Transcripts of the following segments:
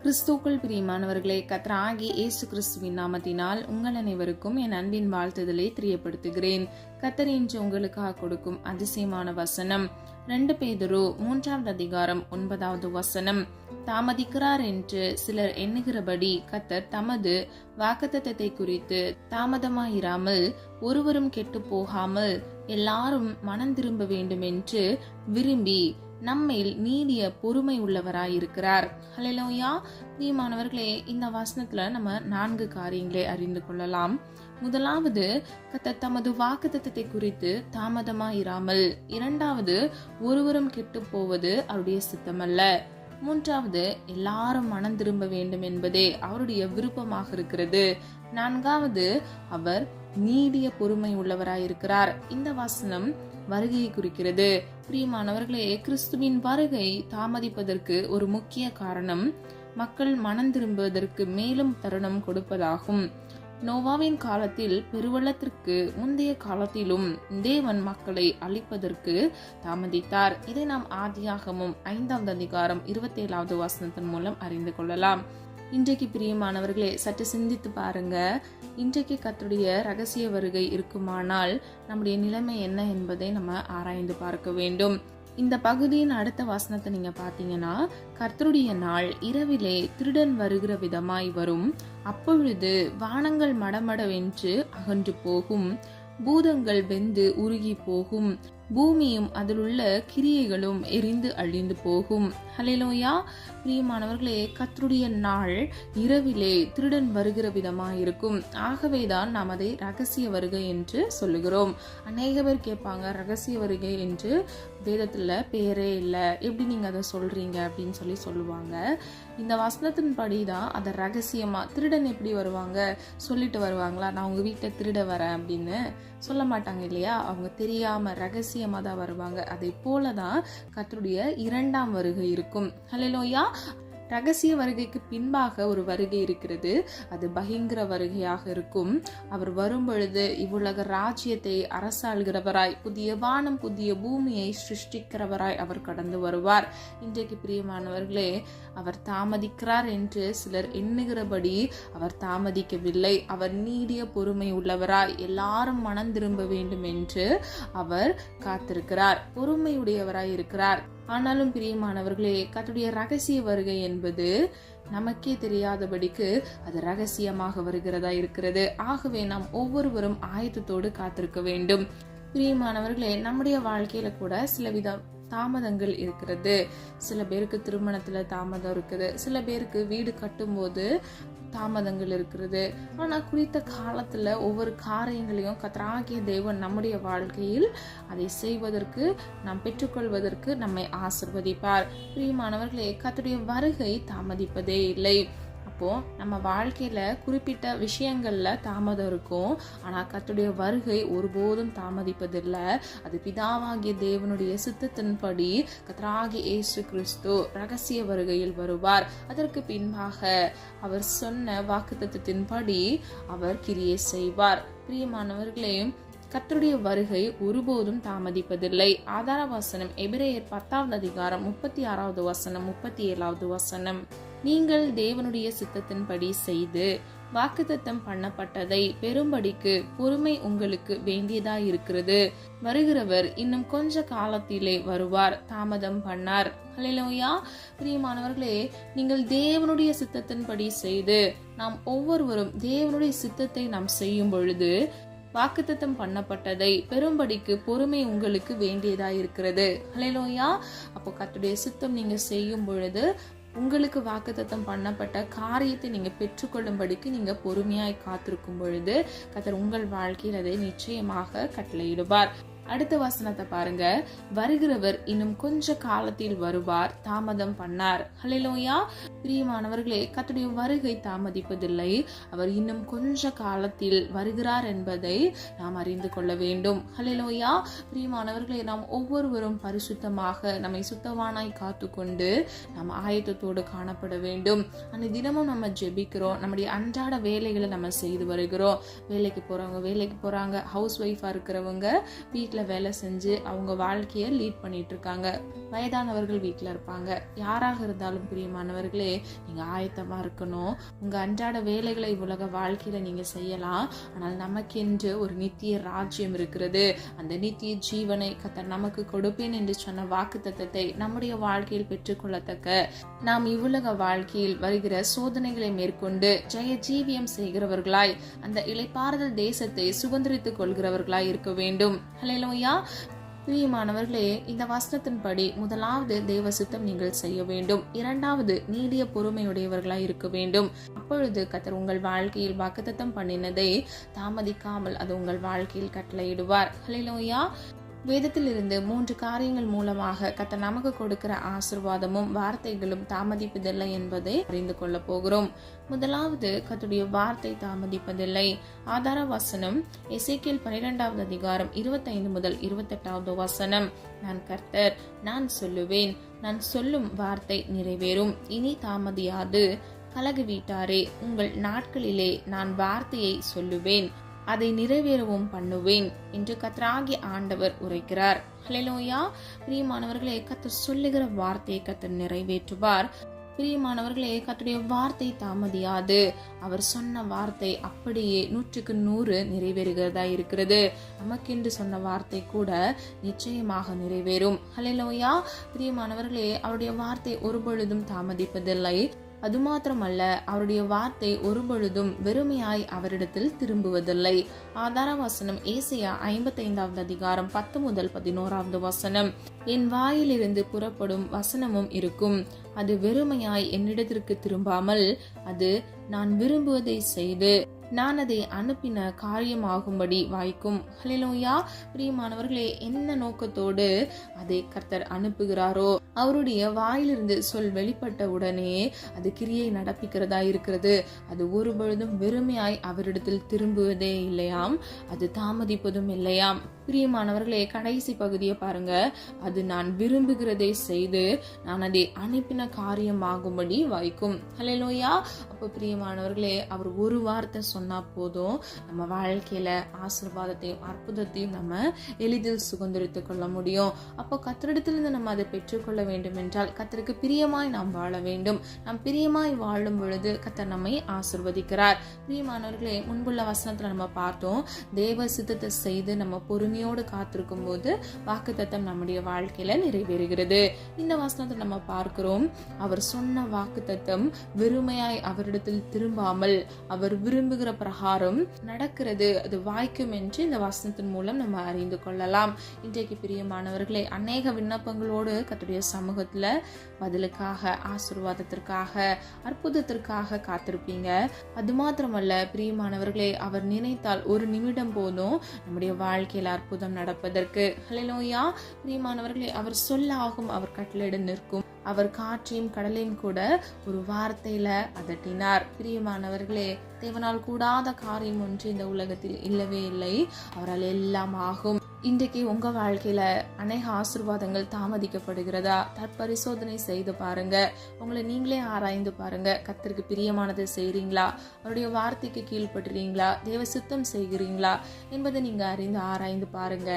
கிறிஸ்துக்குள் பிரியமானவர்களே, கர்த்தராகிய இயேசு கிறிஸ்துவின் நாமத்தினால் உங்கள் அனைவருக்கும் என் அன்பின் வாழ்த்துதலை தெரியப்படுத்துகிறேன். கர்த்தர் இன்று உங்களுக்காக கொடுக்கும் அதிசயமான வசனம் 2 பேதுரு 3வது அதிகாரம் 9வது வசனம். தாமதிக்கிறார் என்று சிலர் எண்ணுகிறபடி கர்த்தர் தமது வாக்குத்தத்தத்தை குறித்து தாமதமாயிராமல் ஒருவரும் கெட்டு போகாமல் எல்லாரும் மனம் திரும்ப வேண்டும் என்று விரும்பி நம்மில் நீடிய பொறுமை உள்ளவராயிருக்கிறார். ஹல்லேலூயா. பிரியமானவர்களே, இந்த வசனத்துல நம்ம 4 காரியங்களை அறிந்து கொள்ளலாம். முதலாவது, கர்த்தர் தமது வாக்குத்தத்தத்தை குறித்து தாமதமாயிராமல். இரண்டாவது, ஒருவரும் கெட்டு போவது அவருடைய சித்தமல்ல. மூன்றாவது, எல்லாரும் மனம் திரும்ப வேண்டும் என்பதே அவருடைய விருப்பமாக இருக்கிறது. நான்காவது, அவர் நீடிய பொறுமை உள்ளவராயிருக்கிறார். இந்த வசனம் வருகையை குறிக்கிறது. பிரியமானவர்களே, கிறிஸ்துவின் வருகை தாமதிப்பதற்கு ஒரு முக்கிய காரணம் மக்கள் மனம் திரும்புவதற்கு மேலும் தருணம் கொடுப்பதாகும். நோவாவின் காலத்தில் பெருவெள்ளத்திற்கு முந்தைய காலத்திலும் தேவன் மக்களை அழிப்பதற்கு தாமதித்தார். இதை நாம் ஆதியாகமம் 5வது அதிகாரம் 27வது வசனத்தின் மூலம் அறிந்து கொள்ளலாம். இன்றைக்கு பிரியமானவர்களே, சற்று சிந்தித்து பாருங்க. இன்றைக்கு கர்த்தருடைய ரகசிய வருகை இருக்குமானால் நம்முடைய நிலைமை என்ன என்பதை நம்ம ஆராய்ந்து பார்க்க வேண்டும். இந்த பகுதியின் அடுத்த வசனத்தை நீங்க பாத்தீங்கன்னா, கர்த்தருடைய நாள் இரவிலே திருடன் வருகிற விதமாய் வரும். அப்பொழுது வானங்கள் மடமடவென்று அகன்று போகும், பூதங்கள் வெந்து உருகி போகும், பூமியும் அதிலுள்ள கிரியைகளும் எரிந்து அழிந்து போகும். ஹல்லேலூயா. பிரியமானவர்களே, கர்த்தருடைய நாள் இரவிலே திருடன் வருகிற விதமாயிருக்கும். ஆகவேதான் நாம் அதை ரகசிய வருகை என்று சொல்லுகிறோம். அநேக பேர் கேட்பாங்க, ரகசிய வருகை என்று வேதத்துல பேரே இல்லை, எப்படி நீங்க அதை சொல்றீங்க அப்படின்னு சொல்லுவாங்க. இந்த வசனத்தின் படிதான் அதை ரகசியமா, திருடன் எப்படி வருவாங்க, சொல்லிட்டு வருவாங்களா, நான் உங்க வீட்டை திருட வரேன் அப்படின்னு சொல்ல மாட்டாங்க இல்லையா? அவங்க தெரியாம ரகசியமா தான் வருவாங்க. அதை போலதான் கர்த்தருடைய 2ஆம் வருகை இருக்கும். ஹல்லேலூயா. ரகசிய வருகைக்கு பின்பாக ஒரு வருகை இருக்கிறது. அது பயங்கர வருகையாக இருக்கும். அவர் வரும் பொழுது இவ்வுலக ராஜ்யத்தை அரசாள்கிறவராய், புதிய வானம் புதிய பூமியை சிருஷ்டிக்கிறவராய் அவர் கடந்து வருவார். இன்றைக்கு பிரியமானவர்களே, அவர் தாமதிக்கிறார் என்று சிலர் எண்ணுகிறபடி அவர் தாமதிக்கவில்லை. அவர் நீடிய பொறுமை உள்ளவராய் எல்லாரும் மனம் திரும்ப வேண்டும் என்று அவர் காத்திருக்கிறார். பொறுமையுடையவராய் இருக்கிறார். ஆனாலும் பிரியமானவர்களே, கர்த்தருடைய ரகசிய வருகை என்பது நமக்கே தெரியாதபடிக்கு அது ரகசியமாக வருகிறதா இருக்கிறது. ஆகவே நாம் ஒவ்வொருவரும் ஆயத்தத்தோடு காத்திருக்க வேண்டும். பிரியமானவர்களே, நம்முடைய வாழ்க்கையில கூட சில தாமதங்கள் இருக்கிறது. சில பேருக்கு திருமணத்துல தாமதம் இருக்குது, சில பேருக்கு வீடு கட்டும் போது தாமதங்கள் இருக்கிறது. ஆனா குறித்த காலத்துல ஒவ்வொரு காரியங்களையும் கர்த்தராகிய தேவன் நம்முடைய வாழ்க்கையில் அதை செய்வதற்கு, நாம் பெற்றுக்கொள்வதற்கு நம்மை ஆசீர்வதிப்பார். பிரியமானவர்களே, கர்த்தருடைய வருகை தாமதிப்பதே இல்லை. அப்போ நம்ம வாழ்க்கையில குறிப்பிட்ட விஷயங்கள்ல தாமதம் இருக்கும். ஆனா கர்த்தருடைய வருகை ஒருபோதும் தாமதிப்பதில்லை. அது பிதாவாகிய தேவனுடைய சித்தத்தின்படி கர்த்தராகிய இயேசு கிறிஸ்து ரகசிய வருகையில் வருவார். அதற்கு பின்பாக அவர் சொன்ன வாக்குத்தத்தத்தின்படி அவர் கிரியை செய்வார். பிரியமானவர்களே, கர்த்தருடைய வருகை ஒருபோதும் தாமதிப்பதில்லை. ஆதார வசனம் எபிரேயர் 10வது அதிகாரம் 36வது வசனம் 37வது வசனம். நீங்கள் தேவனுடைய சித்தத்தின்படி செய்து வாக்குத்தத்தம் பண்ணப்பட்டதை பெரும்படிக்கு பொறுமை உங்களுக்கு வேண்டியதாயிருக்கிறது. வருகிறவர் இன்னும் கொஞ்ச காலத்திலே வருவார், தாமதம் பண்ணார். ஹல்லேலூயா. பிரியமானவர்களே, நீங்கள் தேவனுடைய சித்தத்தின்படி செய்து, நாம் ஒவ்வொருவரும் தேவனுடைய சித்தத்தை நாம் செய்யும் பொழுது வாக்குத்தத்தம் பண்ணப்பட்டதை பெரும்படிக்கு பொறுமை உங்களுக்கு வேண்டியதாயிருக்கிறது. ஹல்லேலூயா. அப்போ கர்த்தருடைய சித்தம் நீங்க செய்யும் பொழுது உங்களுக்கு வாக்குத்தத்தம் பண்ணப்பட்ட காரியத்தை நீங்க பெற்றுக்கொள்ளும்படிக்கு நீங்க பொறுமையாய் காத்திருக்கும் பொழுது கர்த்தர் உங்கள் வாழ்க்கையில் அதை நிச்சயமாக கட்டளையிடுவார். அடுத்த வசனத்தை பாருங்க. வருகிறவர் இன்னும் கொஞ்ச காலத்தில் வருவார், தாமதம் பண்ணார். ஹல்லேலூயா. பிரியமானவர்களே, கர்த்தருடைய வருகை தாமதிப்பதில்லை. அவர் இன்னும் கொஞ்ச காலத்தில் வருகிறார் என்பதை நாம் அறிந்து கொள்ள வேண்டும். ஹல்லேலூயா. பிரியமானவர்களே, நாம் ஒவ்வொருவரும் பரிசுத்தமாக நம்மை சுத்தவானாய் காத்துக்கொண்டு நாம் ஆயத்தத்தோடு காணப்பட வேண்டும். அந்த தினமும் நம்ம ஜெபிக்கிறோம், நம்முடைய அன்றாட வேலைகளை நம்ம செய்து வருகிறோம். வேலைக்கு போறவங்க வேலைக்கு போறாங்க, ஹவுஸ் ஒய்ஃபா இருக்கிறவங்க வீட்டில் வீட்டில் வேலை செஞ்சு அவங்க வாழ்க்கையை லீட் பண்ணிட்டு இருக்காங்க. வயதானவர்கள் வீட்டில் இருப்பாங்க. யாராக இருந்தாலும் பிரியமானவர்களே, நீங்கள் ஆயத்தமாக இருக்கணும். உங்கள் அன்றாட வேலைகளை உலக வாழ்க்கையில் நீங்கள் செய்யலாம். ஆனால் நமக்கென்று ஒரு நித்திய ராஜ்யம் இருக்கிறது. அந்த நித்திய ஜீவனை கர்த்தர் நமக்கு கொடுப்பேன் என்று சொன்ன வாக்குத்தத்தத்தை நம்முடைய வாழ்க்கையில் பெற்றுக்கொள்ளத்தக்க நாம் இவ்வுலக வாழ்க்கையில் வருகிற சோதனைகளை மேற்கொண்டு ஜெய ஜீவியம் செய்கிறவர்களாய் அந்த இளைப்பாறுதல் தேசத்தை சுதந்திரித்துக் கொள்கிறவர்களாய் இருக்க வேண்டும். ஹல்லேலூயா. பிரியமானவர்களே, இந்த வசனத்தின்படி முதலாவது தேவ சித்தம் நீங்கள் செய்ய வேண்டும். இரண்டாவது நீடிய பொறுமையுடையவர்களாய் இருக்க வேண்டும். அப்பொழுது கர்த்தர் உங்கள் வாழ்க்கையில் வாக்குத்தத்தம் பண்ணினதை தாமதிக்காமல் அது உங்கள் வாழ்க்கையில் கட்டளையிடுவார். ஹல்லேலூயா. வேதத்தில் இருந்து 3 காரியங்கள் மூலமாக கர்த்தர் நமக்கு கொடுக்கிற ஆசீர்வாதமும் வார்த்தைகளும் தாமதிப்பதில்லை என்பதை அறிந்து கொள்ள போகிறோம். முதலாவது, கர்த்தருடைய வார்த்தை தாமதிப்பதில்லை. ஆதார வசனம் எசேக்கியேல் 12வது அதிகாரம் 25 முதல் 28வது வசனம். நான் கர்த்தர், நான் சொல்லுவேன், நான் சொல்லும் வார்த்தை நிறைவேறும், இனி தாமதியாது. கலகு வீட்டாரே, உங்கள் நாட்களிலே நான் வார்த்தையை சொல்லுவேன், அதை நிறைவேறவும் பண்ணுவேன் என்று கர்த்தராகிய ஆண்டவர் உரைக்கிறார். ஹல்லேலூயா. பிரியமானவர்களே, கர்த்தர் சொல்லுகிற வார்த்தையை கர்த்தர் நிறைவேற்றுவார். பிரியமானவர்களே, கர்த்தருடைய வார்த்தை தாமதியாது. அவர் சொன்ன வார்த்தை அப்படியே 100க்கு 100 நிறைவேறுகிறதா இருக்கிறது. நமக்கென்று சொன்ன வார்த்தை கூட நிச்சயமாக நிறைவேறும். ஹல்லேலூயா. பிரியமானவர்களே, அவருடைய வார்த்தை ஒருபொழுதும் தாமதிப்பதில்லை. அது மாத்திரமல்ல, அவருடைய வார்த்தை ஒருபொழுதும் வெறுமையாய் அவரிடத்தில் திரும்புவதில்லை. ஆதார வசனம் ஏசாயா 55வது அதிகாரம் 10 முதல் 11வது வசனம். என் வாயிலிருந்து புறப்படும் வசனமும் இருக்கும், அது வெறுமையாய் என்னிடத்திற்கு திரும்பாமல் அது நான் விரும்புவதை செய்து நான் அதை அனுப்பின காரியமாகும்படி வாய்க்கும். ஹல்லேலூயா. பிரியமானவர்களே, என்ன நோக்கத்தோடு அதை கர்த்தர் அனுப்புகிறாரோ அவருடைய வாயிலிருந்து சொல் வெளிப்பட்ட உடனே அது கிரியை நடப்பிக்கிறதா இருக்கிறது. அது ஒருபொழுதும் வெறுமையாய் அவரிடத்தில் திரும்புவதே இல்லையாம், அது தாமதிப்பதும் இல்லையாம். பிரியமானவர்களே, கடைசி பகுதியை பாருங்க. அது நான் விரும்புகிறதை செய்து நான் அதை அனுப்பின காரியமாகும்படி வாய்க்கும். ஹல்லேலூயா. அப்போ பிரியமானவர்களே, அவர் ஒரு வார்த்தை சொன்னா போதும், நம்ம வாழ்க்கையில ஆசீர்வாதத்தையும் அற்புதத்தையும் நம்ம எளிதில் சுதந்திரித்துக் கொள்ள முடியும். அப்போ கர்த்தரிடத்திலிருந்து நம்ம அதை பெற்றுக்கொள்ள வேண்டும் என்றால் கர்த்தருக்கு பிரியமாய் நாம் வாழ வேண்டும். நாம் பிரியமாய் வாழும் பொழுது கர்த்தர் நம்மை ஆசீர்வதிக்கிறார். பிரியமானவர்களே, முன்புள்ள வசனத்துல நம்ம பார்த்தோம், தேவ சித்தத்தை செய்து நம்ம பொறுமையோடு காத்திருக்கும் போது வாக்குத்தத்தம் நம்முடைய வாழ்க்கையில நிறைவேறுகிறது. இந்த வசனத்தை நம்ம பார்க்கிறோம், அவர் சொன்ன வாக்குத்தத்தம் வெறுமையாய் அவரிடத்தில் திரும்பாமல் அவர் விரும்புகிற பிரகாரம் நடக்கிறது, அது வாய்க்கும் என்று இந்த வசனத்தின் மூலம் நம்ம அறிந்து கொள்ளலாம். இன்றைக்கு பிரியமானவர்களே, அநேக விண்ணப்பங்களோடு கர்த்தருடைய சமூகத்துல பதிலுக்காக, ஆசீர்வாதத்திற்காக, அற்புதத்திற்காக காத்திருப்பீங்க. அது மாத்திரமல்ல பிரியமானவர்களே, அவர் நினைத்தால் ஒரு நிமிடம் போதும் நம்முடைய வாழ்க்கையில அற்புதம் நடப்பதற்கு. ஹல்லேலூயா. பிரியமானவர்களே, அவர் சொல்லாகும், அவர் கட்டளையிட நிற்கும். அவர் காற்றையும் கடலையும் கூட ஒரு வார்த்தையில அதட்டினார். பிரியமானவர்களே, தேவனால் கூடாத காரியம் ஒன்று இந்த உலகத்தில் இல்லவே இல்லை. அவரால் எல்லாம் ஆகும். இன்றைக்கு உங்க வாழ்க்கையில அநேக ஆசீர்வாதங்கள் தாமதிக்கப்படுகிறதா? தற்பரிசோதனை செய்து பாருங்க. உங்களை நீங்களே ஆராய்ந்து பாருங்க. கர்த்தருக்கு பிரியமானதை செய்றீங்களா? அவருடைய வார்த்தைக்கு கீழ்படுறீங்களா? தேவ சித்தம் செய்கிறீங்களா என்பதை நீங்க அறிந்து ஆராய்ந்து பாருங்க.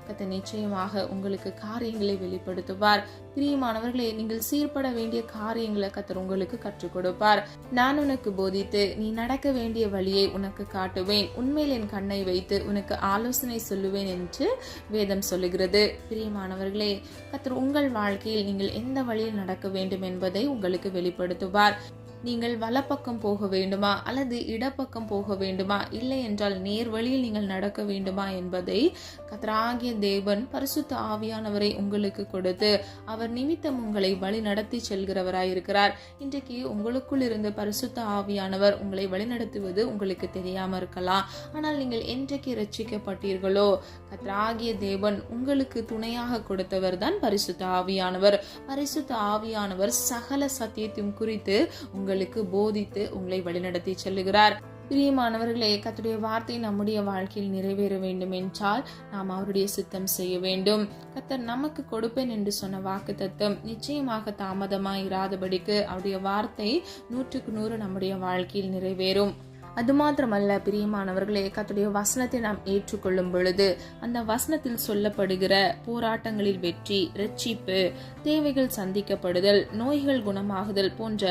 கர்த்தர் நிச்சயமாக உங்களுக்கு காரியங்களை வெளிப்படுத்துவார். பிரியமானவர்களே, நீங்கள் சீர்பட வேண்டிய காரியங்களை கர்த்தர் உங்களுக்கு கற்றுக் கொடுப்பார். நான் உனக்கு போதித்து நீ நடக்க வேண்டிய வழியை உனக்கு காட்டுவேன், உண்மையில் என் கண்ணை வைத்து உனக்கு ஆலோசனை சொல்லுவேன் என்று வேதம் சொல்லுகிறது. பிரியமானவர்களே, கர்த்தர் உங்கள் வாழ்க்கையில் நீங்கள் எந்த வழியில் நடக்க வேண்டும் என்பதை உங்களுக்கு வெளிப்படுத்துவார். நீங்கள் வலப்பக்கம் போக வேண்டுமா அல்லது இடப்பக்கம் போக வேண்டுமா, இல்லை என்றால் நேர் வழியில் நீங்கள் நடக்க வேண்டுமா என்பதை கர்த்தராகிய தேவன் பரிசுத்த ஆவியானவரை உங்களுக்கு கொடுத்து அவர் நிமித்தம் உங்களை வழி நடத்தி செல்கிறவராயிருக்கிறார். இன்றைக்கு உங்களுக்குள் இருந்து பரிசுத்த ஆவியானவர் உங்களை வழிநடத்துவது உங்களுக்கு தெரியாம இருக்கலாம். ஆனால் நீங்கள் என்றைக்கு ரட்சிக்கப்பட்டீர்களோ கர்த்தராகிய தேவன் உங்களுக்கு துணையாக கொடுத்தவர் தான் பரிசுத்த ஆவியானவர். பரிசுத்த ஆவியானவர் சகல சத்தியத்தையும் குறித்து உங்களுக்கு போதித்து உங்களை வழிநடத்தி செல்லுகிறார். பிரியமானவர்களே, கர்த்தருடைய வார்த்தை நம்முடைய வாழ்க்கையில் நிறைவேற வேண்டும் என்றால் நாம் அவருடைய சித்தம் செய்ய வேண்டும். கர்த்தர் நமக்கு கொடுப்பேன் என்று சொன்ன வாக்குத்தத்தம் நிச்சயமாக தாமதமாய் இராதபடிக்கு அவருடைய வார்த்தை 100க்கு 100 நம்முடைய வாழ்க்கையில் நிறைவேறும். அது மாத்திரமல்ல பிரியமானவர்களே, கர்த்தருடைய வசனத்தை நாம் ஏற்றுக்கொள்ளும் பொழுது அந்த வசனத்தில் சொல்லப்படுகிற போராட்டங்களில் வெற்றி, இரட்சிப்பு, தேவைகள் சந்திக்கப்படுதல், நோய்கள் குணமாகுதல் போன்ற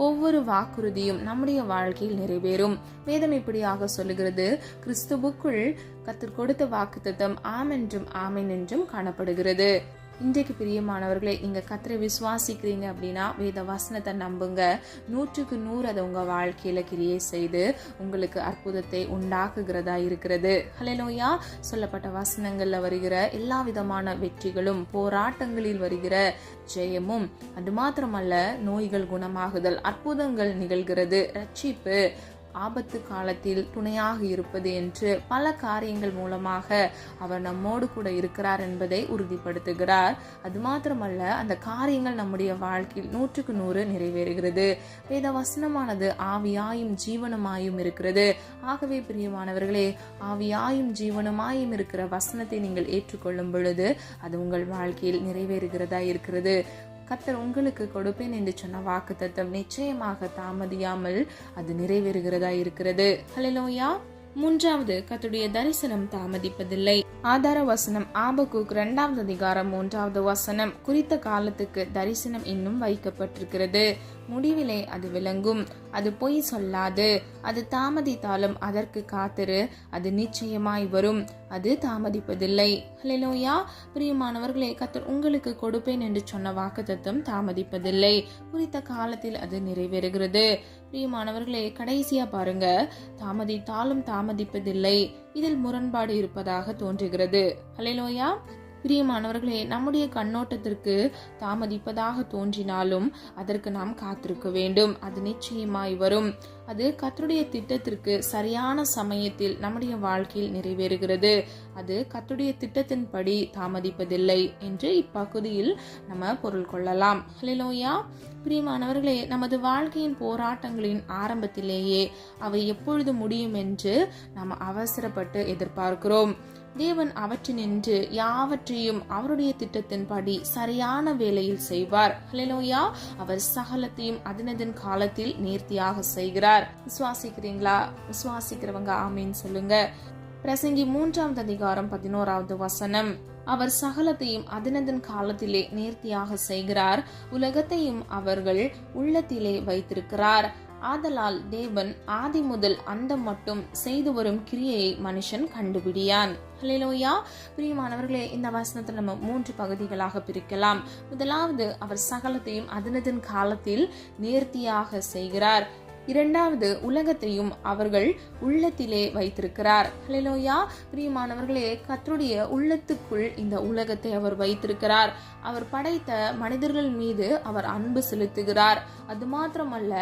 ஒவ்வொரு வாக்குறுதியும் நம்முடைய வாழ்க்கையில் நிறைவேறும். வேதம் இப்படியாக சொல்லுகிறது, கிறிஸ்துவுக்குள் கர்த்தர் கொடுத்த வாக்குத்தத்தம் ஆம் என்றும் ஆமென் என்றும் காணப்படுகிறது. இன்றைக்கு பிரியமானவர்களே, நீங்க கர்த்தரை விசுவாசிக்கிறீங்க அப்படின்னா வேத வசனத்தை நம்புங்க. 100க்கு 100 அதை உங்க வாழ்க்கையில கிரியை செய்து உங்களுக்கு அற்புதத்தை உண்டாக்குகிறதா இருக்கிறது. ஹல்லேலூயா. சொல்லப்பட்ட வசனங்கள்ல வருகிற எல்லா விதமான வெற்றிகளும், போராட்டங்களில் வருகிற ஜெயமும், அது மாத்திரமல்ல நோய்கள் குணமாகுதல், அற்புதங்கள் நிகழ்கிறது, ரட்சிப்பு, ஆபத்து காலத்தில் துணையாக இருப்பது என்று பல காரியங்கள் மூலமாக அவர் நம்மோடு கூட இருக்கிறார் என்பதை உறுதிப்படுத்துகிறார். அது மாத்திரமல்ல, அந்த காரியங்கள் நம்முடைய வாழ்க்கையில் 100க்கு 100 நிறைவேறுகிறது. வேத வசனமானது ஆவியாயும் ஜீவனமாயும் இருக்கிறது. ஆகவே பிரியமானவர்களே, ஆவியாயும் ஜீவனமாயும் இருக்கிற வசனத்தை நீங்கள் ஏற்றுக்கொள்ளும் பொழுது அது உங்கள் வாழ்க்கையில் நிறைவேறுகிறதா இருக்கிறது. கர்த்தர் உங்களுக்கு கொடுப்பேன் என்று சொன்ன வாக்குத்தத்தம் நிச்சயமாக தாமதியாமல் அது நிறைவேறுகிறதா இருக்கிறது. ஹல்லேலூயா. மூன்றாவது, கர்த்தருடைய தரிசனம் தாமதிப்பதில்லை. ஆதார வசனம் ஆபக்கூக் 2வது அதிகாரம் 3வது வசனம், குறித்த காலத்துக்கு தரிசனம் இன்னும் வைக்கப்பட்டிருக்கிறது, முடிவிலே அது விளங்கும், அது பொய் சொல்லாது, அது தாமதித்தாலும் அதற்கு காத்திரு, அது நிச்சயமாய் வரும், அது தாமதிப்பதில்லை. ஹல்லேலூயா. பிரியமானவர்களே, கர்த்தர் உங்களுக்கு கொடுப்பேன் என்று சொன்ன வாக்குத்தத்தம் தாமதிப்பதில்லை, குறித்த காலத்தில் அது நிறைவேறுகிறது. பிரியமானவர்களே, கடைசியா பாருங்க, தாமதித்தாலும் தாமதிப்பதில்லை, இதில் முரண்பாடு இருப்பதாக தோன்றுகிறது. ஹல்லேலூயா. பிரியமானவர்களே, நம்முடைய கண்ணோட்டத்திற்கு தாமதிப்பதாக தோன்றினாலும் அதற்கு நாம் காத்திருக்க வேண்டும். அது நிச்சயமாய் வரும். அது கர்த்தருடைய திட்டத்திற்கு சரியான சமயத்தில் நம்முடைய வாழ்க்கையில் நிறைவேறுகிறது. அது கர்த்தருடைய திட்டத்தின்படி தாமதிப்பதில்லை என்று இப்பகுதியில் நம்ம பொருள் கொள்ளலாம். ஹல்லேலூயா. பிரியமானவர்களே, நமது வாழ்க்கையின் போராட்டங்களின் ஆரம்பத்திலேயே அவை எப்பொழுது முடியும் என்று நாம் அவசரப்பட்டு எதிர்பார்க்கிறோம். தேவன் அவற்றினின்று யாவற்றையும் அவருடைய திட்டத்தின்படி சரியான வேளையில் செய்வார். ஹல்லேலூயா. அவர் சகலத்தையும் அதனதன் காலத்தில் நேர்த்தியாக செய்கிறார். விசுவாசிக்கிறீங்களா? விசுவாசிக்கிறவங்க ஆமீன் சொல்லுங்க. பிரசங்கி 3வது அதிகாரம் 11வது வசனம், அவர் சகலத்தையும் அதனதன் காலத்திலே நேர்த்தியாக செய்கிறார், உலகத்தையும் அவர்கள் உள்ளத்திலே வைத்திருக்கிறார். ஆதலால் தேவன் ஆதி முதல் அந்த மட்டும் செய்து வரும் கிரியையை மனுஷன் கண்டுபிடியான். ஹல்லேலூயா. பிரியமானவர்களே, இந்த வசனத்தை நம்ம 3 பகுதிகளாக பிரிக்கலாம். முதலாவது, அவர் சகலத்தையும் அதனதன் காலத்தில் நேர்த்தியாக செய்கிறார். இரண்டாவது, உலகத்தையும் அவர்கள் உள்ளத்திலே வைத்திருக்கிறார். ஹல்லேலூயா. பிரியமானவர்களே, கர்த்தருடைய உள்ளத்துக்குள் இந்த உலகத்தை அவர் வைத்திருக்கிறார். அவர் படைத்த மனிதர்கள் மீது அவர் அன்பு செலுத்துகிறார். அது மாத்திரமல்ல,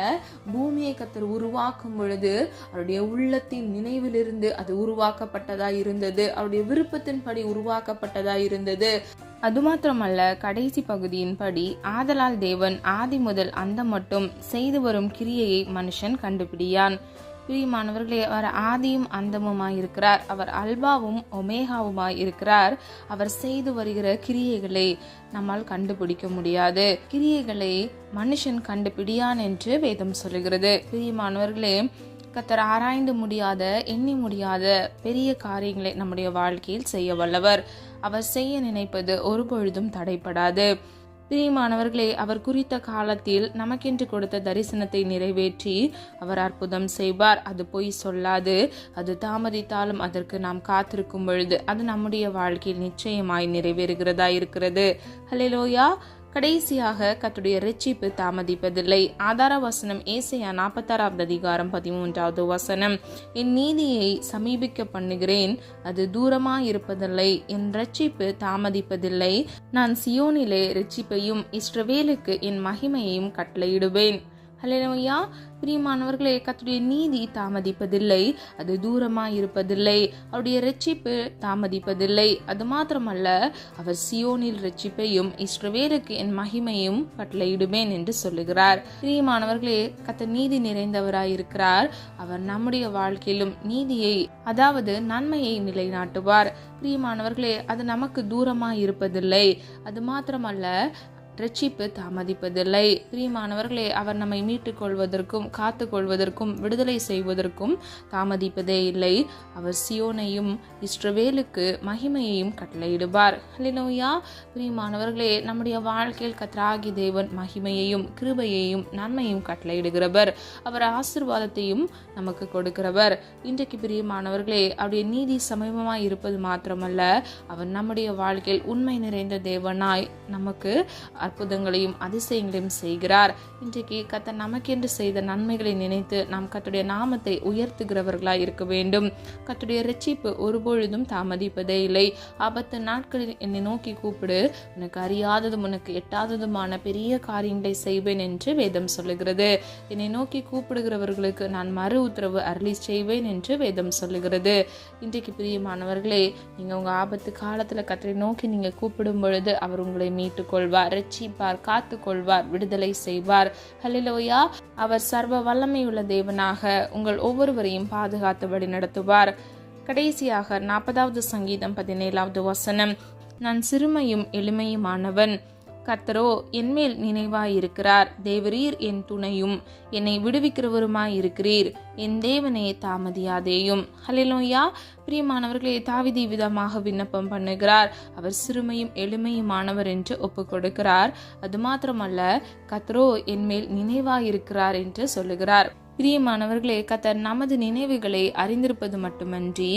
பூமியை கர்த்தர் உருவாக்கும் பொழுது அவருடைய உள்ளத்தின் நினைவிலிருந்து அது உருவாக்கப்பட்டதா இருந்தது, அவருடைய விருப்பத்தின்படி உருவாக்கப்பட்டதா இருந்தது. அது மாத்திரமல்ல, கடைசி பகுதியின்படி, ஆதலால் தேவன் ஆதி முதல் அந்த மட்டும் செய்து வரும் கிரியையை மனுஷன் கண்டுபிடியான். பிரியமானவர்களே, அவர் ஆதியும் அந்தமுமாய் இருக்கிறார். அவர் அல்பாவும் ஒமேகாவுமாய் இருக்கிறார். அவர் செய்து வருகிற கிரியைகளை நம்மால் கண்டுபிடிக்க முடியாது. கிரியைகளை மனுஷன் கண்டுபிடியான் என்று வேதம் சொல்லுகிறது. பிரியமானவர்களே, கர்த்தர் ஆராய்ந்து முடியாத, எண்ணி முடியாத பெரிய காரியங்களை நம்முடைய வாழ்க்கையில் செய்ய வல்லவர். அவர் செய்ய நினைப்பது ஒருபொழுதும் தடைபடாது. பிரியமானவர்களே, அவர் குறித்த காலத்தில் நமக்கென்று கொடுத்த தரிசனத்தை நிறைவேற்றி அவர் அற்புதம் செய்வார். அது பொய் சொல்லாது. அது தாமதித்தாலும் அதற்கு நாம் காத்திருக்கும் பொழுது அது நம்முடைய வாழ்க்கையில் நிச்சயமாய் நிறைவேறுகிறதா இருக்கிறது. ஹல்லேலூயா. கடைசியாக, கர்த்தருடைய இரட்சிப்பு தாமதிப்பதில்லை. ஆதார வசனம் ஏசாயா 46வது அதிகாரம் 13வது வசனம், என் நீதியை சமீபிக்க பண்ணுகிறேன், அது தூரமாயிருப்பதில்லை, என் இரட்சிப்பு தாமதிப்பதில்லை, நான் சியோனிலே இரட்சிப்பையும் இஸ்ரவேலுக்கு என் மகிமையையும் கட்டளையிடுவேன். ஹல்லேலூயா. பிரியமானவர்களே, கர்த்தருடைய நீதி தாமதிப்பதில்லை, அது தூரமாய் இருப்பதில்லை, அவருடைய இரட்சிப்பு தாமதிப்பதில்லை. அது மாத்திரமல்ல, அவர் சியோனில் இரட்சிப்பையும் இஸ்ரவேலுக்கு என் மகிமையும் கட்டளையிடுவேன் என்று சொல்லுகிறார். பிரியமானவர்களே, கர்த்தர் நீதி நிறைந்தவராய் இருக்கிறார். அவர் நம்முடைய வாழ்க்கையிலும் நீதியை, அதாவது நன்மையை நிலைநாட்டுவார். பிரியமானவர்களே, அது நமக்கு தூரமாய் இருப்பதில்லை. அது மாத்திரமல்ல, ரட்சிப்பு தாமதிப்பதில்லை. பிரியமானவர்களே, அவர் நம்மை மீட்டுக் கொள்வதற்கும் காத்து கொள்வதற்கும் விடுதலை செய்வதற்கும் தாமதிப்பதே இல்லை. அவர் சியோனையும் இஸ்ரவேலுக்கு மகிமையையும் கட்டளையிடுவார். ஹல்லேலூயா. பிரியமானவர்களே, நம்முடைய வாழ்க்கையில் கர்த்தராகிய தேவன் மகிமையையும் கிருபையையும் நன்மையும் கட்டளையிடுகிறவர். அவர் ஆசீர்வாதத்தையும் நமக்கு கொடுக்கிறவர். இன்றைக்கு பிரியமானவர்களே, அவருடைய நீதி சமீபமாய் இருப்பது மாத்திரமல்ல, அவர் நம்முடைய வாழ்க்கையில் உண்மை நிறைந்த தேவனாய் நமக்கு அற்புதங்களையும் அதிசயங்களையும் செய்கிறார். இன்றைக்கு கர்த்தர் நமக்கென்று செய்த நன்மைகளை நினைத்து நாம் கர்த்தருடைய நாமத்தை உயர்த்துகிறவர்களாய் இருக்க வேண்டும். கர்த்தருடைய இரட்சிப்பு ஒருபொழுதும் தாமதிப்பதே இல்லை. ஆபத்து நாட்களில் என்னை நோக்கி கூப்பிடு, உனக்கு அறியாததும் உனக்கு எட்டாததுமான பெரிய காரியங்களை செய்வேன் என்று வேதம் சொல்லுகிறது. என்னை நோக்கி கூப்பிடுகிறவர்களுக்கு நான் மறு உத்தரவு அருளி செய்வேன் என்று வேதம் சொல்லுகிறது. இன்றைக்கு பிரியமானவர்களே, நீங்க உங்க ஆபத்து காலத்துல கர்த்தரை நோக்கி நீங்க கூப்பிடும் பொழுது அவர் உங்களை மீட்டுக் கொள்வார், ரட்சிப்பார், காத்து கொள்வார், விடுதலை செய்வார். ஹல்லேலூயா. அவர் சர்வ வல்லமையுள்ள தேவனாக உங்கள் ஒவ்வொருவரையும் பாதுகாத்து வழி நடத்துவார். கடைசியாக 40வது சங்கீதம் 17வது வசனம், நான் சிறுமையும் எளிமையுமானவன், கர்த்தரோ என்மேல் நினைவாயிருக்கிறார். தேவரீர் என் துணையும் என்னை விடுவிக்கிறவருமாயிருக்கிறீர். என் தேவனே தாமதியாதேயும். ஹல்லேலூயா. பிரியமானவர்களே, தாவீது விதமாக விண்ணப்பம் பண்ணுகிறார். அவர் சிறுமையும் எளிமையுமானவர் என்று ஒப்புக் கொடுக்கிறார். அது மாத்திரமல்ல, கர்த்தரோ என்மேல் நினைவாயிருக்கிறார் என்று சொல்லுகிறார். பிரியமானவர்களே, கர்த்தர் நமது நினைவுகளை அறிந்திருப்பது மட்டுமன்றி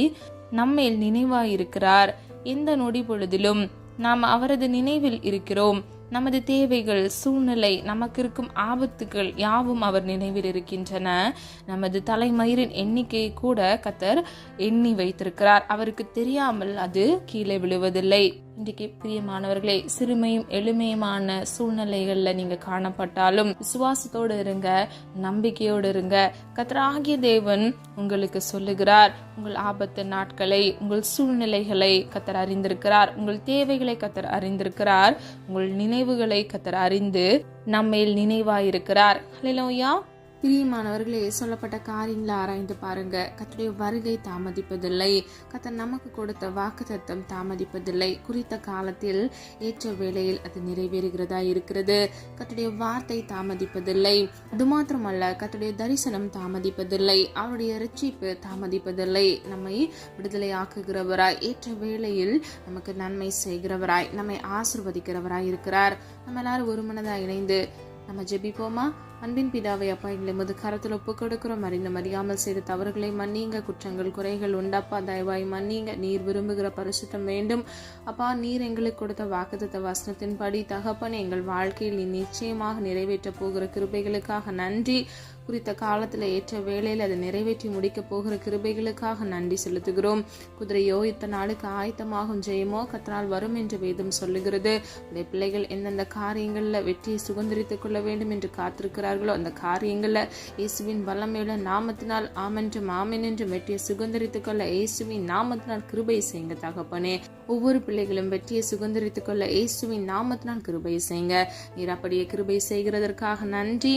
நம்மேல் நினைவாயிருக்கிறார். எந்த நொடி பொழுதிலும் நாம் அவரது நினைவில் இருக்கிறோம். நமது தேவைகள், சூழ்நிலை, நமக்கு இருக்கும் ஆபத்துகள் யாவும் அவர் நினைவில் இருக்கின்றன. நமது தலைமயிரின் எண்ணிக்கையை கூட கர்த்தர் எண்ணி வைத்திருக்கிறார். அவருக்கு தெரியாமல் அது கீழே விழுவதில்லை. இன்றைக்கு பிரியமானவர்களே, சிறுமையும் எளிமையுமான சூழ்நிலைகள்ல நீங்க காணப்பட்டாலும் விசுவாசத்தோடு இருங்க, நம்பிக்கையோடு இருங்க. கர்த்தராகிய தேவன் உங்களுக்கு சொல்லுகிறார், உங்கள் ஆபத்து நாட்களை, உங்கள் சூழ்நிலைகளை கர்த்தர் அறிந்திருக்கிறார். உங்கள் தேவைகளை கர்த்தர் அறிந்திருக்கிறார். உங்கள் நினைவுகளை கர்த்தர் அறிந்து நம்மேல் நினைவாயிருக்கிறார். ஹல்லேலூயா. பிரியமானவர்களே, சொல்லப்பட்ட காரியங்களை ஆராய்ந்து பாருங்க. கர்த்தருடைய வருகை தாமதிப்பதில்லை. கர்த்தர் நமக்கு கொடுத்த வாக்குத்தத்தம் தாமதிப்பதில்லை. குறித்த காலத்தில் ஏற்ற வேளையில் அது நிறைவேறுகிறதா இருக்கிறது. கர்த்தருடைய வார்த்தை தாமதிப்பதில்லை. அது மாத்திரமல்ல, கர்த்தருடைய தரிசனம் தாமதிப்பதில்லை. அவருடைய இரட்சிப்பு தாமதிப்பதில்லை. நம்மை விடுதலை ஆக்குகிறவராய், ஏற்ற வேளையில் நமக்கு நன்மை செய்கிறவராய், நம்மை ஆசீர்வதிக்கிறவராய் இருக்கிறார். நம்ம எல்லாரும் ஒரு மனதாக இணைந்து நம்ம ஜெபிப்போமா? அன்பின் பிதாவை, அப்பா, எங்களை முது கரத்தில் ஒப்பு கொடுக்கிறோம். அறிந்து அறியாமல் செய்த தவறுகளை மன்னிங்க. குற்றங்கள் குறைகள் உண்டப்பா, தயவாய் மன்னிங்க. நீர் விரும்புகிற பரிசுத்தம் வேண்டும் அப்பா. நீர் எங்களுக்கு கொடுத்த வாக்குத்தத்த வசனத்தின்படி தகப்பன் எங்கள் வாழ்க்கையில் நிச்சயமாக நிறைவேற்ற போகிற கிருபைகளுக்காக நன்றி. குறித்த காலத்தில் ஏற்ற வேளையில் அதை நிறைவேற்றி முடிக்க போகிற கிருபைகளுக்காக நன்றி செலுத்துகிறோம். குதிரையோ இத்தனை நாளுக்கு ஆயத்தமாகும், ஜெயமோ கர்த்தரால் வரும் என்று வேதம் சொல்லுகிறது. உடைய பிள்ளைகள் எந்தெந்த காரியங்களில் வெற்றியை சுதந்திரித்துக் கொள்ள வேண்டும் என்று காத்திருக்கிறார்களோ அந்த காரியங்களில் இயேசுவின் வல்லமையுள்ள நாமத்தினால் ஆமென்றும் ஆமென் என்று வெற்றியை சுதந்திரித்துக் கொள்ள இயேசுவின் நாமத்தினால் கிருபை செய்யுங்க தகப்பனே. ஒவ்வொரு பிள்ளைகளும் வெற்றியை சுதந்திரித்துக் கொள்ள இயேசுவின் நாமத்தினால் கிருபை செய்யுங்க. நீர் அப்படியே கிருபை செய்கிறதற்காக நன்றி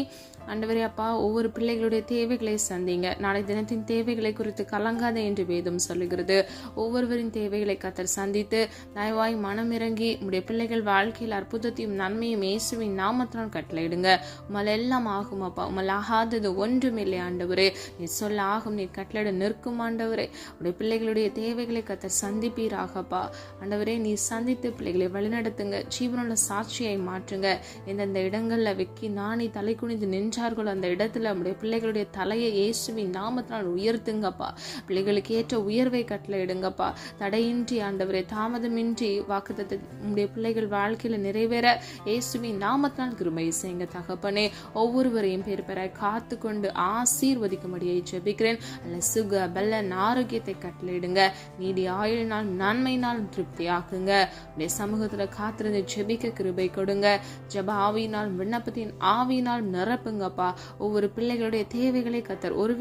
ஆண்டவரே. அப்பா, ஒவ்வொரு பிள்ளைகளுடைய தேவைகளை சந்திங்க. நாளை தினத்தின் தேவைகளை குறித்து கலங்காத என்று வேதம் சொல்லுகிறது. ஒவ்வொருவரின் தேவைகளை கர்த்தர் சந்தித்து தயவாய் மனம் இறங்கி உடைய பிள்ளைகள் வாழ்க்கையில் அற்புதத்தையும் நன்மையும் இயேசுவின் நாமத்தினால் கட்டளையிடுங்க. உம்மால் எல்லாம் ஆகும் அப்பா. உம்மால் ஆகாதது ஒன்றுமில்லை ஆண்டவரே. நீ சொல்ல ஆகும், நீ கட்டளையிட நிற்கும் ஆண்டவரே. உடைய பிள்ளைகளுடைய தேவைகளை கர்த்தர் சந்திப்பீராகப்பா ஆண்டவரே. நீ சந்தித்து பிள்ளைகளை வழிநடத்துங்க. ஜீவனுள்ள சாட்சியை மாற்றுங்க. எந்தெந்த இடங்கள்ல வெக்கி நாணி தலை குனிந்து நின்றார்களோ அந்த இடத்துல நம்முடைய பிள்ளைகளுடைய தலையை இயேசுவின் நாமத்தினால் உயர்த்துங்கப்பா. பிள்ளைகளுக்கு ஏற்ற உயர்வை கட்டளையிடுங்கப்பா. தடையின்றி ஆண்டவரே, தாமதமின்றி வாக்குத்தத்தை உம்முடைய பிள்ளைகள் வாழ்க்கையில நிறைவேற இயேசுவின் நாமத்தினால் கிருபை செய்யுங்க தகப்பனே. ஒவ்வொருவரையும் பேர் பெற காத்து கொண்டு ஆசீர்வதிக்கும்படியை ஜெபிக்கிறேன். அல்ல சுக பலன் ஆரோக்கியத்தை கட்டளையிடுங்க. நீடி ஆயுளினால் நன்மையினால் திருப்தி ஆக்குங்க. உடைய சமூகத்துல காத்திருந்து ஜெபிக்க கிருபை கொடுங்க. ஜெப ஆவியினால் விண்ணப்பத்தின் ஆவியினால் நிரப்புங்கப்பா. ஒவ்வொரு பிள்ளைகளுடைய தேவைகளை கர்த்தர் ஒரு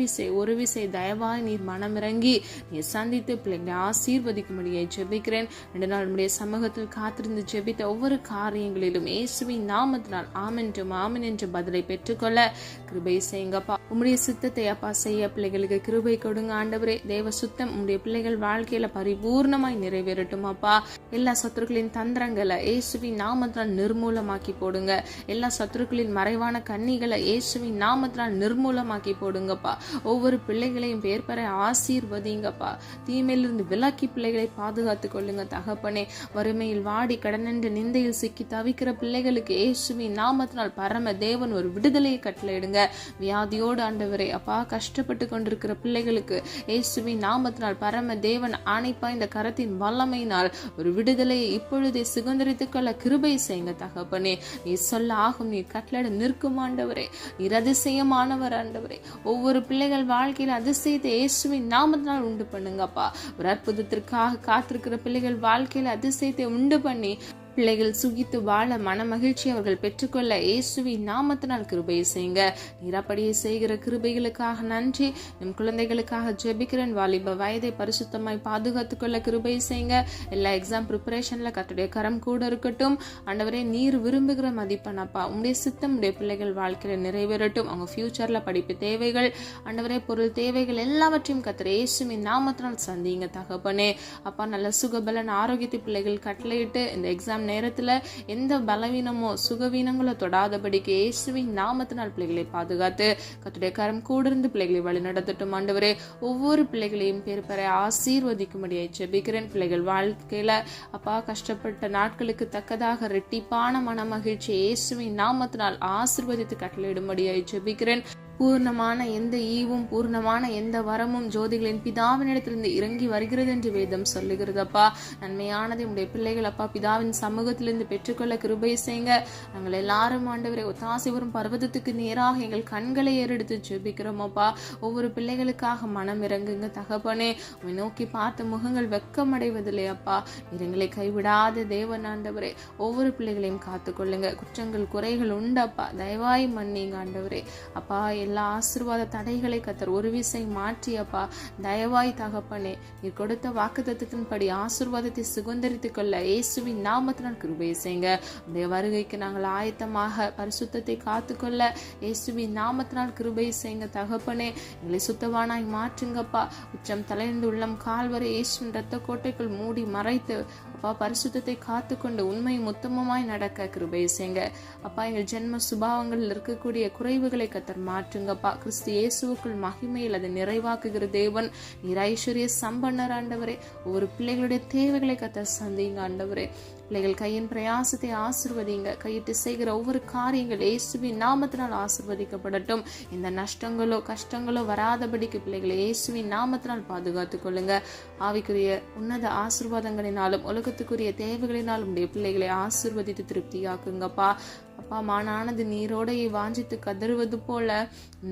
விசை தயவாய் நீர் மனமிறங்கி நீர் சந்தித்து பிள்ளைகளை ஆசீர்வதிக்கும்படியை ஜெபிக்கிறேன். 2 நாள் நம்முடைய சமூகத்தில் காத்திருந்து ஜெபித்த ஒவ்வொரு காரியங்களிலும் இயேசுவின் நாமத்தினால் ஆமென்றும் ஆமென் என்று பதிலை பெற்றுக்கொள்ள கிருபை செய்யுங்கப்பா. உம்முடைய சித்தத்தை அப்பா செய்ய பிள்ளைகளுக்கு கிருபை கொடுங்க ஆண்டவரே. தேவ சுத்தம் உம்முடைய பிள்ளைகள் வாழ்க்கையில பரிபூர்ணமாய் நிறைவேறட்டும் ஜெபிக்கிறோம் அப்பா. எல்லா சத்துருக்களின் தந்திரங்களை இயேசுவின் நாமத்தினால் நிர்மூலமாக்கி போடுங்க. எல்லா சத்துருக்களின் மறைவான கண்ணிகளை இயேசுவின் நாமத்தினால் நிர்மூலமாக்கி போடுங்கப்பா. ஒவ்வொரு பிள்ளைகளையும் பேர் பெற ஆசீர்வதிங்கப்பா. தீமையிலிருந்து விலக்கி பிள்ளைகளை பாதுகாத்து கொள்ளுங்க தகப்பனே. வறுமையில் வாடி கடனென்று நிந்தையில் சிக்கி தவிக்கிற பிள்ளைகளுக்கு இயேசுவின் நாமத்தினால் பரம தேவன் ஒரு விடுதலையை கட்டளையிடுங்க. வியாதியோடு ஆண்டவரே அப்பா கஷ்டப்பட்டு கொண்டிருக்கிற பிள்ளைகளுக்கு இயேசுவின் நாமத்தினால் பரம தேவன் ஆணைப்பா இந்த கரத்தின் வல்லமையினால் ஒரு விடுதலையை இப்பொழுதே சுதந்திரித்துக் கொள்ள கிருபை செய்யுங்க தகப்பனே. நீ சொல்ல ஆகும், நீ கட்டளை நிற்கும் ஆண்டவரே. நீர் அதிசயமானவர் ஆண்டவரே. ஒவ்வொரு பிள்ளைகள் வாழ்க்கையில் அதிசயத்தை இயேசுவின் நாமத்தினால் உண்டு பண்ணுங்கப்பா. ஒரு அற்புதத்திற்காக காத்திருக்கிற பிள்ளைகள் வாழ்க்கையில் அதிசயத்தை உண்டு பண்ணி பிள்ளைகள் சுகித்து வாழ மன மகிழ்ச்சி அவர்கள் பெற்றுக்கொள்ள இயேசுவின் நாமத்தினால் கிருபையை செய்யுங்க. நீர் அப்படியே செய்கிற கிருபைகளுக்காக நன்றி. நம் குழந்தைகளுக்காக ஜெபிக்கிறேன். வாலிப வயதை பரிசுத்தமாய் பாதுகாத்துக் கொள்ள கிருபை செய்யுங்க. எல்லா எக்ஸாம் ப்ரிப்பரேஷன்ல கர்த்தருடைய கரம் கூட இருக்கட்டும் ஆண்டவரே. நீர் விரும்புகிற மதிப்பெண்ணப்பா உம்முடைய சித்தம் உடைய பிள்ளைகள் வாழ்க்கையில நிறைவேறட்டும். அவங்க ஃபியூச்சர்ல படிப்பு தேவைகள் ஆண்டவரே பொருள் தேவைகள் எல்லாவற்றையும் கர்த்தர் இயேசுவின் நாமத்தினால் சந்திங்க தகப்பனே. அப்பா நல்ல சுகபலன் ஆரோக்கியத்தை பிள்ளைகள் கட்டளையிட்டு இந்த எக்ஸாம் நேரத்துல எந்த பலவீனமோ சுகவீனங்களோ தொடாதபடிக்கு இயேசுவின் நாமத்தினால் பிள்ளைகளை பாதுகாத்து கர்த்தருடைய கரம் கூட இருந்து பிள்ளைகளை வழி நடத்தட்டும் ஆண்டவரே. ஒவ்வொரு பிள்ளைகளையும் பேர் பெற ஆசீர்வதிக்கும்படியாய் ஜெபிக்கிறேன். பிள்ளைகள் வாழ்க்கையில அப்பா கஷ்டப்பட்ட நாட்களுக்கு தக்கதாக ரெட்டிப்பான மன மகிழ்ச்சி இயேசுவின் நாமத்தினால் ஆசீர்வதித்து கட்டளையிடும்படியாய் ஜெபிக்கிறேன். பூர்ணமான எந்த ஈவும் பூர்ணமான எந்த வரமும் ஜோதிகளின் பிதாவினிடத்திலிருந்து இறங்கி வருகிறது என்று வேதம் சொல்லுகிறதப்பா. நன்மையானதை உடைய பிள்ளைகள் அப்பா பிதாவின் சமூகத்திலிருந்து பெற்றுக்கொள்ள கிருபை செய்யுங்க. நாங்கள் எல்லாரும் ஆண்டவரை ஒத்தாசை வரும் பர்வதத்துக்கு நேராக எங்கள் கண்களை ஏறெடுத்து ஜெபிக்கிறோம் அப்பா. ஒவ்வொரு பிள்ளைகளுக்காக மனம் இறங்குங்க தகப்பனே. உம்மை நோக்கி பார்த்த முகங்கள் வெக்கமடைவதில்லை அப்பா. எங்களை கைவிடாத தேவன் ஆண்டவரே. ஒவ்வொரு பிள்ளைகளையும் காத்துக்கொள்ளுங்க. குற்றங்கள் குறைகள் உண்டப்பா, தயவாய் மன்னிங்க ஆண்டவரே. அப்பா எல்லா ஆசீர்வாத தடைகளை கர்த்தர் ஒரு விசை மாற்றியப்பா தயவாய் தகப்பனே. நீர் கொடுத்த வாக்குத்தத்தத்தின்படி ஆசீர்வாதத்தை சுதந்திரித்துக் கொள்ள இயேசுவின் நாமத்தினால் கிருபை செய்யுங்க. உடைய வருகைக்கு நாங்கள் ஆயத்தமாக பரிசுத்தத்தை காத்துக்கொள்ள இயேசுவின் நாமத்தினால் கிருபை செய்யுங்க தகப்பனே. எங்களை சுத்தவானாய் மாற்றுங்கப்பா. உச்சம் தலைந்து உள்ளம் கால்வரை இயேசுவின் இரத்த கோட்டைக்குள் மூடி மறைத்து அப்பா பரிசுத்தத்தை காத்துக்கொண்டு உண்மை உத்தமமாய் நடக்க கிருபை செய்யுங்க அப்பா. எங்கள் ஜென்ம சுபாவங்கள் இருக்கக்கூடிய குறைவுகளை கர்த்தர் மாற்றுங்கப்பா. கிறிஸ்து இயேசுவுக்குள் மகிமையில் அதை நிறைவாக்குகிற தேவன் நீர் ஐஸ்வர்ய சம்பன்னர் ஆண்டவரே. ஒவ்வொரு பிள்ளைகளுடைய தேவைகளை கர்த்தர் சந்திங்க ஆண்டவரே. பிள்ளைகள் கையின் பிரயாசத்தை ஆசிர்வதிங்க. கையிட்டு செய்கிற ஒவ்வொரு காரியங்கள் இயேசுவின் நாமத்தினால் ஆசிர்வதிக்கப்படட்டும். இந்த நஷ்டங்களோ கஷ்டங்களோ வராதபடிக்கு பிள்ளைகளை இயேசுவின் நாமத்தினால் பாதுகாத்துக் கொள்ளுங்க. ஆவிக்குரிய உன்னத ஆசீர்வாதங்களினாலும் உலகத்துக்குரிய தேவைகளினாலும் உடைய பிள்ளைகளை ஆசிர்வதித்து திருப்தியாக்குங்கப்பா. அப்பா மானானது நீரோடையை வாஞ்சித்து கதறுவது போல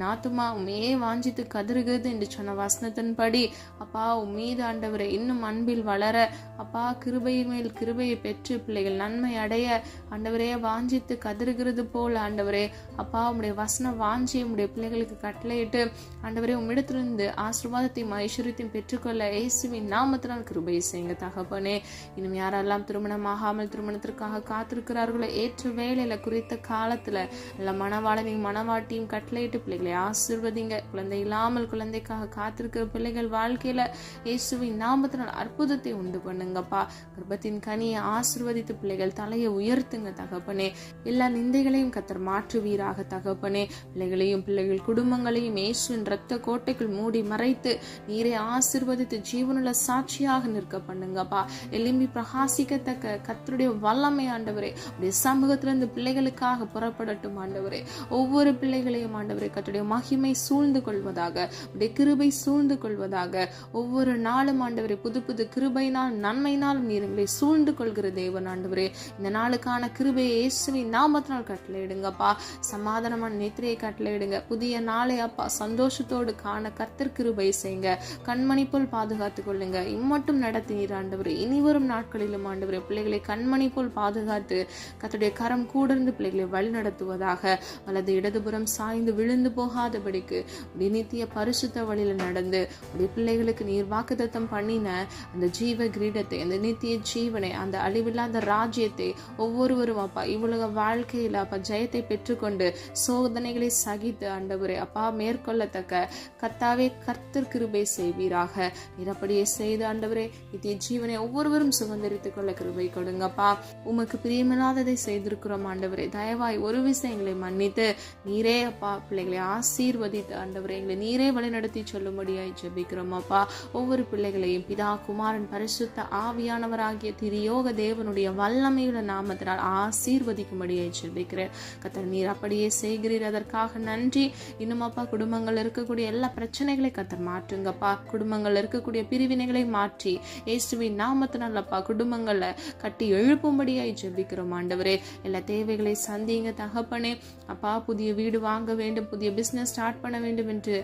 நாத்துமா உண்மையே வாஞ்சித்து கதறுகிறது என்று சொன்ன வசனத்தின்படி அப்பா உம்மீது ஆண்டவரை இன்னும் அன்பில் வளர அப்பா கிருபையின் மேல் கிருபையை பெற்று பிள்ளைகள் நன்மை அடைய ஆண்டவரே வாஞ்சித்து கதறுகிறது போல ஆண்டவரே அப்பா உம்முடைய வசன வாஞ்சியை உம்முடைய பிள்ளைகளுக்கு கட்டளையிட்டு ஆண்டவரே உம்மிடத்திலிருந்து ஆசீர்வாதத்தையும் ஐஸ்வர்யத்தையும் பெற்றுக்கொள்ள இயேசுவின் நாமத்தினால் கிருபை செய்யுங்க தகப்பனே. இன்னும் யாரெல்லாம் திருமணமாகாமல் திருமணத்திற்காக காத்திருக்கிறார்களோ ஏற்ற வேளையில குறித்த காலத்துல நல்ல மனவாளனையும் மனவாட்டியும் கட்டளையிட்டு பிள்ளைகளை ஆசீர்வதிங்க. குழந்தை இல்லாமல் குழந்தைக்காக காத்திருக்கிற பிள்ளைகள் வாழ்க்கையில இயேசுவின் நாமத்தினால் அற்புதத்தை உண்டு பண்ணுங்கப்பா. கர்ப்பத்தின் கனியை ஆசீர்வதித்து பிள்ளைகள் தலையை உயர்த்துங்க தகப்பனே. எல்லா நிந்தைகளையும் கர்த்தர் மாற்றுவீராக தகப்பனே. பிள்ளைகளையும் பிள்ளைகள் குடும்பங்களையும் இயேசுவின் இரத்த கோட்டைக்குள் மூடி மறைத்து நீரை ஆசீர்வதித்து ஜீவனுள்ள சாட்சியாக நிற்க பண்ணுங்கப்பா. எலும்பி பிரகாசிக்கத்தக்க கர்த்தருடைய வல்லமை ஆண்டவரே உடைய சமூகத்திலிருந்து பிள்ளைகளுக்காக புறப்படட்டும் ஆண்டவரே. ஒவ்வொரு பிள்ளைகளையும் ஆண்டவரே கர்த்தருடைய மகிமை சூழ்ந்து கொள்வதாக, உடைய கிருபை சூழ்ந்து கொள்வதாக. ஒவ்வொரு நாளும் ஆண்டவரே புது புது கிருபையினால் நன்மையினாலும் நீரை சூழ்ந்து கொள்கிற தேவன் ஆண்டவரே. இந்த நாளுக்கான கிருபையை இயேசுவின் நாமத்தினால் கட்டளையிடுங்கப்பா. சமாதானமான நித்திரையை கட்டளையிடுங்க. புதிய நாளை அப்பா சந்தோஷத்தோடு காண கர்த்தர் கிருபை செய்யுங்க. கண்மணி போல் பாதுகாத்துக் கொள்ளுங்க. இம்மட்டும் நடத்தினீர் ஆண்டவரே. இனி வரும் நாட்களிலும் ஆண்டவரே பிள்ளைகளை கண்மணி போல் பாதுகாத்து கர்த்தருடைய கரம் கூட இருந்து பிள்ளைகளை வழி நடத்துவதாக. அல்லது இடதுபுறம் சாய்ந்து விழுந்து போகாதபடிக்கு உடைய நித்திய பரிசுத்த வழியில நடந்து உடைய பிள்ளைகளுக்கு நீர் வாக்குத்தத்தம் பண்ணின அந்த ஜீவ கிரீடத்தை, அந்த நித்திய ஜீவனை, அந்த அழிவில்லாத ராஜ்யத்தை ஒவ்வொருவரும் அப்பா இவ்வுலக வாழ்க்கையில அப்பா ஜெயத்தை பெற்றுக்கொண்டு சோதனைகளை சகித்து ஆண்டவரே அப்பா மேற்கொள்ளத்தக்க கர்த்தாவே கர்த்தர் கிருபை செய்வீராக. நீர் அப்படியே செய்து ஆண்டவரே நித்திய ஜீவனை ஒவ்வொருவரும் சுதந்திரித்துக் கொள்ள கிருபை கொடுங்கப்பா. உமக்கு பிரியமில்லாததை செய்திருக்கிறோம் ஆண்டவரே, தயவாய் ஒரு விஷயம் எங்களை மன்னித்து நீரே அப்பா பிள்ளைகளை ஆசீர்வதித்து ஆண்டவரே எங்களை நீரே வழிநடத்தி சொல்லும்படியாய் ஜெபிக்கிறோம் அப்பா. ஒவ்வொரு பிள்ளைகளையும் பிதா குமாரன் பரிசுத்த ஆவியானவராகிய திரியோக தேவனுடைய வல்லமையுள்ள நாமத்தினால் ஆசீர்வதிக்கும்படியாய் ஜெபிக்கிறேன். கர்த்தர் நீர் அப்படியே செய்கிறீர், அதற்காக நன்றி. இன்னும் அப்பா குடும்பங்கள் இருக்கக்கூடிய எல்லா பிரச்சனைகளை கர்த்தர் மாற்றுங்கப்பா. குடும்பங்கள் இருக்கக்கூடிய பிரிவினைகளை மாற்றி இயேசுவின் நாமத்தினால் அப்பா குடும்பங்கள்ல கட்டி எழுப்பும்படியாய் ஜெபிக்கிறோம் ஆண்டவரே. எல்லா தேவைகளை சந்திங்க தகப்பனே. அப்பா புதிய வீடு வாங்க வேண்டும், புதிய பிசினஸ் ஸ்டார்ட் பண்ண வேண்டும் என்று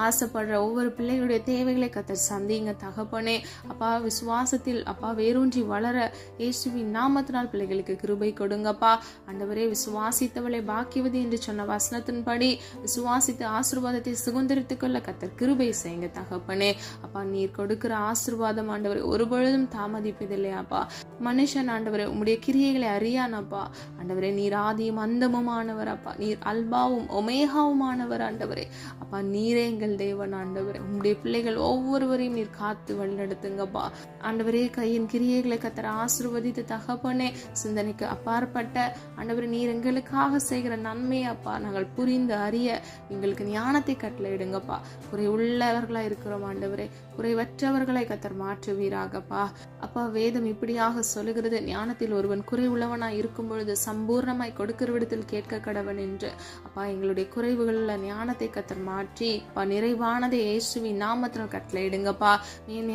ஆசைப்படுற ஒவ்வொரு பிள்ளைகளுடைய தேவைகளை கர்த்தர் சந்திங்க தகப்பனே. அப்பா விசுவாசத்தில் அப்பா வேரூன்றி வளர இயேசுவின் நாமத்தினால் பிள்ளைகளுக்கு கிருபை கொடுங்கப்பா. ஆண்டவரே விசுவாசித்தவளை பாக்கியவதி என்று சொன்ன வசனத்தின்படி விசுவாசித்து ஆசீர்வாதத்தை சுதந்திரித்துக் கொள்ள கர்த்தர் கிருபை செய்யுங்க தகப்பனே. அப்பா நீர் கொடுக்கிற ஆசீர்வாதம் ஆண்டவரே ஒருபொழுதும் தாமதிப்பதில்லையாப்பா. மனுஷன் ஆண்டவரே உம்முடைய கிரியைகளை அறியானப்பா. ஆண்டவரே நீர் ஆதியும் அந்தமுமானவர் அப்பா, நீர் அல்பாவும் ஒமேகாவுமானவர் ஆண்டவரே. அப்பா நீரே எங்கள் தேவன் ஆண்டவரே. உம்முடைய பிள்ளைகள் ஒவ்வொருவரையும் நீர் காத்து வழிநடத்துங்கப்பா. ஆண்டவரே கையின் கிரியைகளை கர்த்தர் ஆசீர்வதித்து தகப்பனே சிந்தனைக்கு அப்பாற்பட்ட ஆண்டவரே நீர் எங்களுக்காக செய்கிற நன்மை அப்பா நாங்கள் புரிந்து அறிய எங்களுக்கு ஞானத்தை கட்டளையிடுங்கப்பா. குறை உள்ளவர்களா இருக்கிறோம் ஆண்டவரே, குறைவற்றவர்களை கர்த்தர் மாற்றுவீராகப்பா. அப்பா வேதம் இப்படியாக சொல்லுகிறது, ஞானத்தில் ஒருவன் குறை உள்ளவனாய் இருக்கும் பொழுது சம்பூர்ணமாய் கொடுக்கிற விடத்தில் கேட்க கடவன் என்று. அப்பா எங்களுடைய குறைவுகள்ல ஞானத்தை கர்த்தர் மாற்றி அப்பா நிறைவானதை இயேசுவின் நாமத்தினால் கட்டளையிடுங்கப்பா.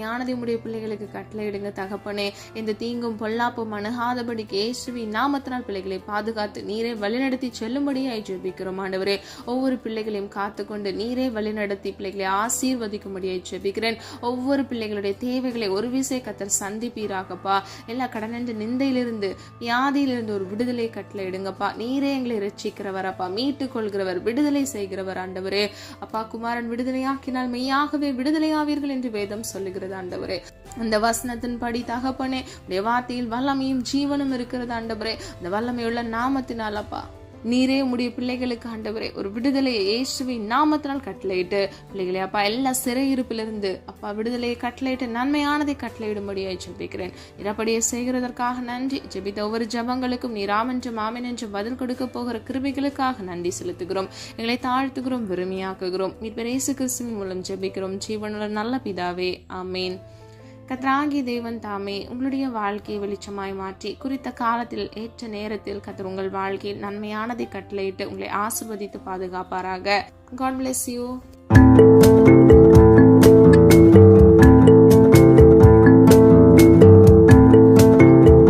ஞானதை உடைய பிள்ளைகளுக்கு கட்டளையிடுங்க தகப்பனே. இந்த தீங்கும் பொல்லாப்பும் அணுகாதபடிக்கு இயேசுவின் நாமத்தினால் பிள்ளைகளை பாதுகாத்து நீரே வழிநடத்தி செல்லும்படியாய் ஜெபிக்கிறோம் ஆண்டவரே. ஒவ்வொரு பிள்ளைகளையும் காத்துக்கொண்டு நீரே வழிநடத்தி பிள்ளைகளை ஆசீர்வதிக்கும்படியாய் ஜெபிக்கிறேன். ஒவ்வொரு பிள்ளைகளுடைய தேவைகளை ஒரு விசை கர்த்தர் சந்திப்பீராகப்பா. எல்லா கடனென்ற நிந்தையிலிருந்து வியாதியிலிருந்து ஒரு விடுதலை கட்டளையிடுங்கப்பா. நீரே எங்களை ரட்சிக்கிறவர் அப்பா, மீட்டுக் கொள்கிறவர், விடுதலை செய்கிறவர் ஆண்டவரே. அப்பா குமாரன் விடுதலையாக்கினால் மெய்யாகவே விடுதலையாவீர்கள் என்று வேதம் சொல்லுகிறது ஆண்டவரே. அந்த வசனத்தின்படி தகப்பனே உடைய வார்த்தையில் வல்லமையும் ஜீவனும் இருக்கிறது ஆண்டவரே. அந்த வல்லமையுள்ள நாமத்தினால் அப்பா நீரே உடைய பிள்ளைகளுக்கு ஆண்டவரே ஒரு விடுதலையை இயேசுவின் நாமத்தினால் கட்டளையிட்டு பிள்ளைகளே அப்பா எல்லா சிறையிருப்பிலிருந்து அப்பா விடுதலையை கட்டளையிட்டு நன்மையானதை கட்டளையிடும்படியாய் ஜெபிக்கிறேன். அப்படியே செய்கிறதற்காக நன்றி. ஜெபித்த ஒவ்வொரு ஜபங்களுக்கும் நீர் ஆமென்றும் ஆமென் என்று பதில் கொடுக்க போகிற கிருபைகளுக்காக நன்றி செலுத்துகிறோம். எங்களை தாழ்த்துகிறோம், வெறுமையாக்குகிறோம். மீட்பர் இயேசு கிறிஸ்துவின் மூலம் ஜெபிக்கிறோம் ஜீவனுள்ள நல்ல பிதாவே, ஆமேன். கர்த்தராகிய தேவன் தாமே உங்களுடைய வாழ்க்கையை வெளிச்சமாய் மாற்றி குறித்த காலத்தில் ஏற்ற நேரத்தில் கர்த்தர் உங்கள் வாழ்க்கையில் நன்மையானதை கட்டளையிட்டு உங்களை ஆசீர்வதித்து பாதுகாப்பாராக. God bless you.